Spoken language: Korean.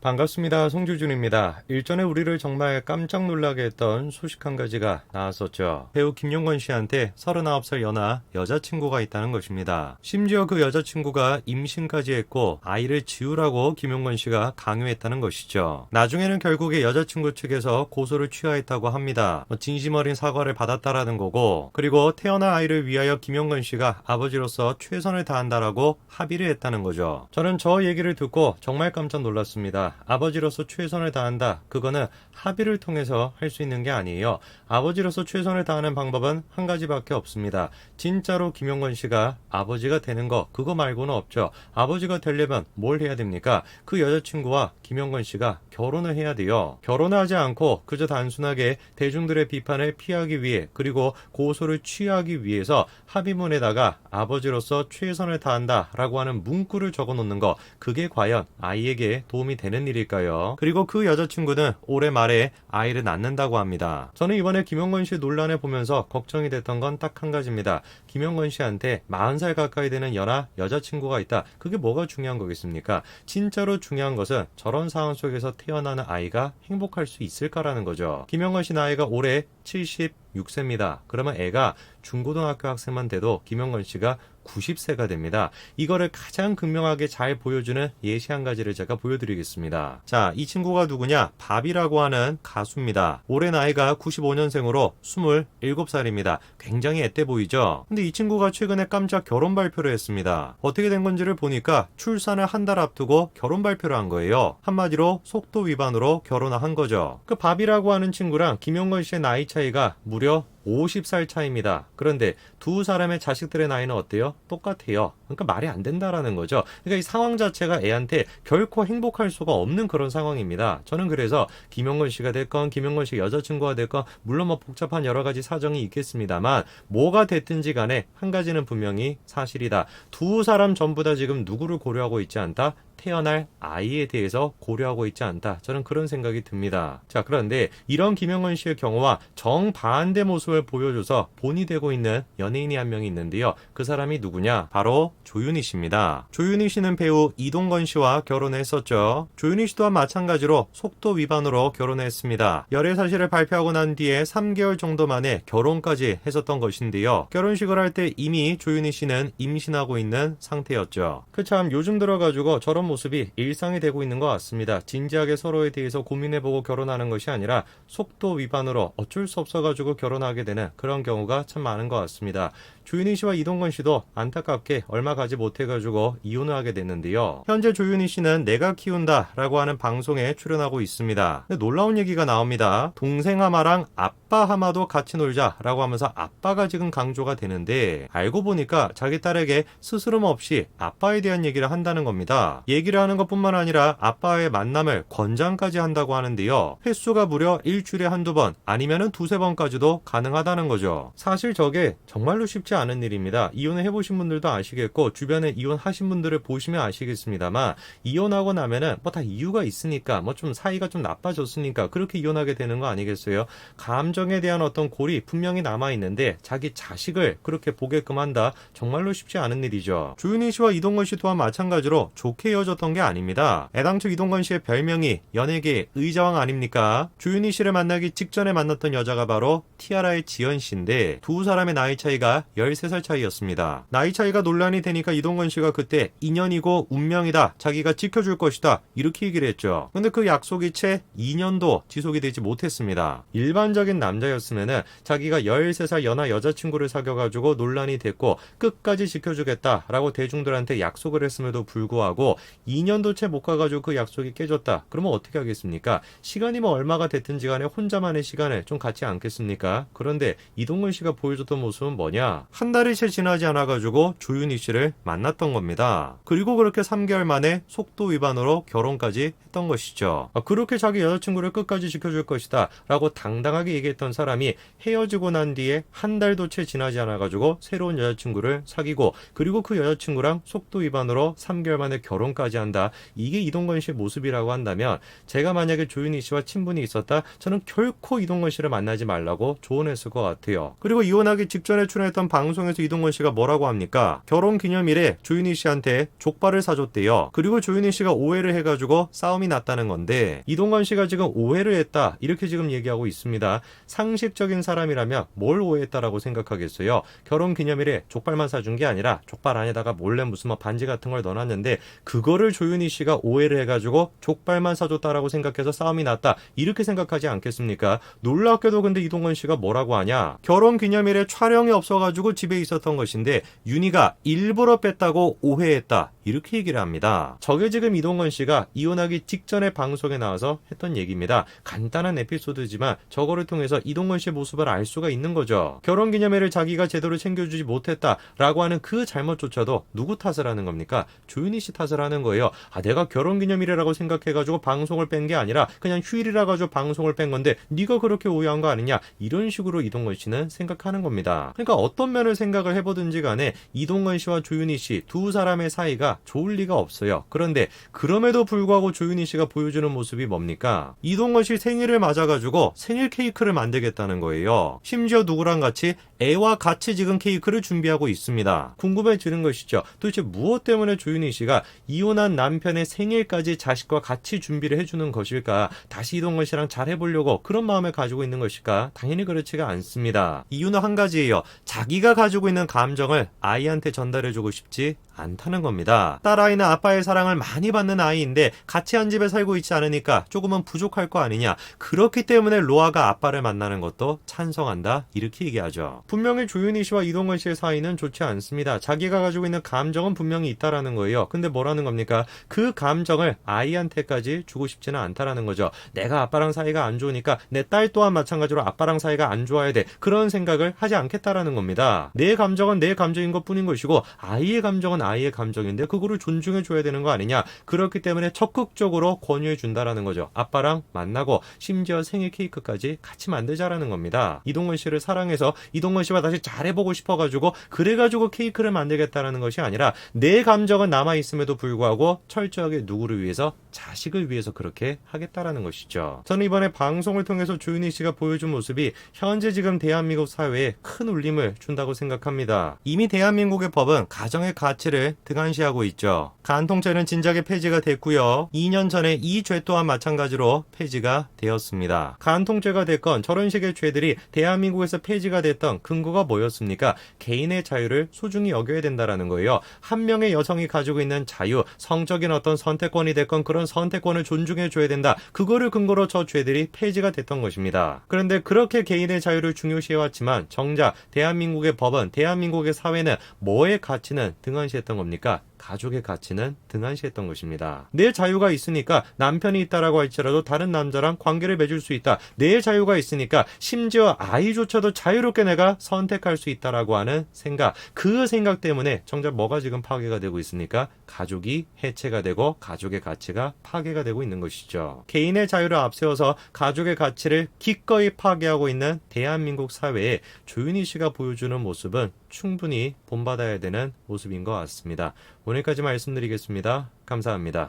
반갑습니다. 송주준입니다. 일전에 우리를 정말 깜짝 놀라게 했던 소식 한 가지가 나왔었죠. 배우 김용건 씨한테 39살 연하 여자친구가 있다는 것입니다. 심지어 그 여자친구가 임신까지 했고 아이를 지우라고 김용건 씨가 강요했다는 것이죠. 나중에는 결국에 여자친구 측에서 고소를 취하했다고 합니다. 진심 어린 사과를 받았다라는 거고, 그리고 태어날 아이를 위하여 김용건 씨가 아버지로서 최선을 다한다라고 합의를 했다는 거죠. 저는 저 얘기를 듣고 정말 깜짝 놀랐습니다. 아버지로서 최선을 다한다. 그거는 합의를 통해서 할 수 있는 게 아니에요. 아버지로서 최선을 다하는 방법은 한 가지밖에 없습니다. 진짜로 김용건 씨가 아버지가 되는 거, 그거 말고는 없죠. 아버지가 되려면 뭘 해야 됩니까? 그 여자친구와 김용건 씨가 결혼을 해야 돼요. 결혼을 하지 않고 그저 단순하게 대중들의 비판을 피하기 위해, 그리고 고소를 취하기 위해서 합의문에다가 아버지로서 최선을 다한다 라고 하는 문구를 적어 놓는 거, 그게 과연 아이에게 도움이 되는 일일까요? 그리고 그 여자친구는 올해 말에 아이를 낳는다고 합니다. 저는 이번에 김용건 씨 논란을 보면서 걱정이 됐던 건 딱 한 가지입니다. 김용건 씨한테 40살 가까이 되는 연하 여자친구가 있다. 그게 뭐가 중요한 거겠습니까? 진짜로 중요한 것은 저런 상황 속에서 태어나는 아이가 행복할 수 있을까라는 거죠. 김용건 씨 나이가 올해 76세입니다. 그러면 애가 중고등학교 학생만 돼도 김용건 씨가 90세가 됩니다. 이거를 가장 극명하게 잘 보여주는 예시 한 가지를 제가 보여드리겠습니다. 자, 이 친구가 누구냐? 밥이라고 하는 가수입니다. 올해 나이가 95년생으로 27살입니다. 굉장히 앳돼 보이죠? 근데 이 친구가 최근에 깜짝 결혼 발표를 했습니다. 어떻게 된 건지를 보니까 출산을 한 달 앞두고 결혼 발표를 한 거예요. 한마디로 속도 위반으로 결혼을 한 거죠. 그 밥이라고 하는 친구랑 김용건 씨의 나이 차이가 무려 50살 차이입니다. 그런데 두 사람의 자식들의 나이는 어때요? 똑같아요. 그러니까 말이 안 된다라는 거죠. 그러니까 이 상황 자체가 애한테 결코 행복할 수가 없는 그런 상황입니다. 저는 그래서 김용건 씨가 됐건 김용건 씨 여자친구가 됐건 물론 뭐 복잡한 여러 가지 사정이 있겠습니다만 뭐가 됐든지 간에 한 가지는 분명히 사실이다. 두 사람 전부 다 지금 누구를 고려하고 있지 않다? 태어날 아이에 대해서 고려하고 있지 않다. 저는 그런 생각이 듭니다. 자, 그런데 이런 김용건 씨의 경우와 정반대 모습을 보여줘서 본이 되고 있는 연예인이 한 명이 있는데요. 그 사람이 누구냐? 바로 조윤희 씨입니다. 조윤희 씨는 배우 이동건 씨와 결혼했었죠. 조윤희 씨 또한 마찬가지로 속도 위반으로 결혼했습니다. 열애 사실을 발표하고 난 뒤에 3개월 정도 만에 결혼까지 했었던 것인데요. 결혼식을 할 때 이미 조윤희 씨는 임신하고 있는 상태였죠. 그 참 요즘 들어가지고 저런 모습이 일상이 되고 있는 것 같습니다. 진지하게 서로에 대해서 고민해보고 결혼하는 것이 아니라 속도 위반으로 어쩔 수 없어가지고 결혼하게 되는 그런 경우가 참 많은 것 같습니다. 조윤희 씨와 이동건 씨도 안타깝게 얼마 가지 못해가지고 이혼을 하게 됐는데요. 현재 조윤희 씨는 내가 키운다 라고 하는 방송에 출연하고 있습니다. 근데 놀라운 얘기가 나옵니다. 동생 하마랑 아빠 하마도 같이 놀자 라고 하면서 아빠가 지금 강조가 되는데, 알고 보니까 자기 딸에게 스스럼 없이 아빠에 대한 얘기를 한다는 겁니다. 얘기를 하는 것뿐만 아니라 아빠의 만남을 권장까지 한다고 하는데요. 횟수가 무려 일주일에 한두 번 아니면은 두세 번까지도 가능하다는 거죠. 사실 저게 정말로 쉽지 않은 일입니다. 이혼을 해보신 분들도 아시겠고 주변에 이혼하신 분들을 보시면 아시겠습니다만, 이혼하고 나면은 뭐 다 이유가 있으니까, 뭐 좀 사이가 좀 나빠졌으니까 그렇게 이혼하게 되는 거 아니겠어요? 감정에 대한 어떤 골이 분명히 남아있는데 자기 자식을 그렇게 보게끔 한다. 정말로 쉽지 않은 일이죠. 조윤희 씨와 이동건 씨 또한 마찬가지로 좋게 이어졌던 게 아닙니다. 애당초 이동건 씨의 별명이 연예계 의자왕 아닙니까? 조윤희 씨를 만나기 직전에 만났던 여자가 바로 티아라의 지연 씨인데, 두 사람의 나이 차이가 13살 차이였습니다. 나이 차이가 논란이 되니까 이동건 씨가 그때 인연이고 운명이다, 자기가 지켜줄 것이다, 이렇게 얘기를 했죠. 근데 그 약속이 채 2년도 지속이 되지 못했습니다. 일반적인 남자였으면은 자기가 13살 연하 여자친구를 사귀어가지고 논란이 됐고 끝까지 지켜주겠다라고 대중들한테 약속을 했음에도 불구하고 2년도 채 못 가가지고 그 약속이 깨졌다. 그러면 어떻게 하겠습니까? 시간이 뭐 얼마가 됐든지 간에 혼자만의 시간을 좀 갖지 않겠습니까? 그런데 이동건 씨가 보여줬던 모습은 뭐냐? 한 달이 채 지나지 않아가지고 조윤희 씨를 만났던 겁니다. 그리고 그렇게 3개월 만에 속도 위반으로 결혼까지 했던 것이죠. 그렇게 자기 여자친구를 끝까지 지켜줄 것이다 라고 당당하게 얘기했던 사람이 헤어지고 난 뒤에 한 달도 채 지나지 않아가지고 새로운 여자친구를 사귀고, 그리고 그 여자친구랑 속도 위반으로 3개월 만에 결혼까지 배제한다. 이게 이동건 씨의 모습이라고 한다면 제가 만약에 조윤희 씨와 친분이 있었다, 저는 결코 이동건 씨를 만나지 말라고 조언했을 것 같아요. 그리고 이혼하기 직전에 출연했던 방송에서 이동건 씨가 뭐라고 합니까? 결혼기념일에 조윤희 씨한테 족발을 사줬대요. 그리고 조윤희 씨가 오해를 해가지고 싸움이 났다는 건데, 이동건 씨가 지금 오해를 했다 이렇게 지금 얘기하고 있습니다. 상식적인 사람이라면 뭘 오해했다라고 생각하겠어요? 결혼기념일에 족발만 사준 게 아니라 족발 안에다가 몰래 무슨 반지 같은 걸 넣어놨는데, 그거를 조윤희 씨가 오해를 해가지고 족발만 사줬다라고 생각해서 싸움이 났다 이렇게 생각하지 않겠습니까? 놀랍게도 근데 이동건 씨가 뭐라고 하냐, 결혼기념일에 촬영이 없어가지고 집에 있었던 것인데 윤희가 일부러 뺐다고 오해했다 이렇게 얘기를 합니다. 저게 지금 이동건 씨가 이혼하기 직전에 방송에 나와서 했던 얘기입니다. 간단한 에피소드지만 저거를 통해서 이동건 씨의 모습을 알 수가 있는 거죠. 결혼기념일을 자기가 제대로 챙겨주지 못했다라고 하는 그 잘못조차도 누구 탓을 하는 겁니까? 조윤희 씨 탓을 하는 거예요. 내가 결혼기념일이라고 생각해가지고 방송을 뺀 게 아니라 그냥 휴일이라 가지고 방송을 뺀 건데 네가 그렇게 오해한 거 아니냐, 이런 식으로 이동건 씨는 생각하는 겁니다. 그러니까 어떤 면을 생각을 해보든지 간에 이동건 씨와 조윤희 씨 두 사람의 사이가 좋을 리가 없어요. 그런데 그럼에도 불구하고 조윤희 씨가 보여주는 모습이 뭡니까? 이동건 씨 생일을 맞아가지고 생일 케이크를 만들겠다는 거예요. 심지어 누구랑 같이? 애와 같이 지금 케이크를 준비하고 있습니다. 궁금해지는 것이죠. 도대체 무엇 때문에 조윤희 씨가 이혼한 남편의 생일까지 자식과 같이 준비를 해주는 것일까? 다시 이동건 씨랑 잘 해보려고 그런 마음을 가지고 있는 것일까? 당연히 그렇지가 않습니다. 이유는 한 가지예요. 자기가 가지고 있는 감정을 아이한테 전달해주고 싶지 않다는 겁니다. 딸아이는 아빠의 사랑을 많이 받는 아이인데 같이 한 집에 살고 있지 않으니까 조금은 부족할 거 아니냐. 그렇기 때문에 로아가 아빠를 만나는 것도 찬성한다 이렇게 얘기하죠. 분명히 조윤희 씨와 이동건 씨의 사이는 좋지 않습니다. 자기가 가지고 있는 감정은 분명히 있다라는 거예요. 근데 뭐라는 겁니까? 그 감정을 아이한테까지 주고 싶지는 않다라는 거죠. 내가 아빠랑 사이가 안 좋으니까 내 딸 또한 마찬가지로 아빠랑 사이가 안 좋아야 돼, 그런 생각을 하지 않겠다라는 겁니다. 내 감정은 내 감정인 것 뿐인 것이고 아이의 감정은 아이의 감정인데 그거를 존중해 줘야 되는 거 아니냐. 그렇기 때문에 적극적으로 권유해 준다라는 거죠. 아빠랑 만나고 심지어 생일 케이크까지 같이 만들자라는 겁니다. 이동건 씨를 사랑해서 이동건 씨와 다시 잘해보고 싶어가지고 그래가지고 케이크를 만들겠다라는 것이 아니라 내 감정은 남아있음에도 불구하고 철저하게 누구를 위해서? 자식을 위해서 그렇게 하겠다라는 것이죠. 저는 이번에 방송을 통해서 조윤희 씨가 보여준 모습이 현재 지금 대한민국 사회에 큰 울림을 준다고 생각합니다. 이미 대한민국의 법은 가정의 가치를 등한시하고 있죠. 간통죄는 진작에 폐지가 됐고요. 2년 전에 이 죄 또한 마찬가지로 폐지가 되었습니다. 간통죄가 됐건 저런 식의 죄들이 대한민국에서 폐지가 됐던 근거가 뭐였습니까? 개인의 자유를 소중히 여겨야 된다라는 거예요. 한 명의 여성이 가지고 있는 자유, 성적인 어떤 선택권이 됐건 그런 선택권을 존중해 줘야 된다. 그거를 근거로 저 죄들이 폐지가 됐던 것입니다. 그런데 그렇게 개인의 자유를 중요시해왔지만 정작 대한민국의 법은, 대한민국의 사회는 뭐의 가치는 등한시했던 겁니까? 가족의 가치는 등한시했던 것입니다. 내 자유가 있으니까 남편이 있다라고 할지라도 다른 남자랑 관계를 맺을 수 있다. 내 자유가 있으니까 심지어 아이조차도 자유롭게 내가 선택할 수 있다라고 하는 생각, 그 생각 때문에 정작 뭐가 지금 파괴가 되고 있습니까? 가족이 해체가 되고 가족의 가치가 파괴가 되고 있는 것이죠. 개인의 자유를 앞세워서 가족의 가치를 기꺼이 파괴하고 있는 대한민국 사회에 조윤희 씨가 보여주는 모습은 충분히 본받아야 되는 모습인 것 같습니다. 오늘까지 말씀드리겠습니다. 감사합니다.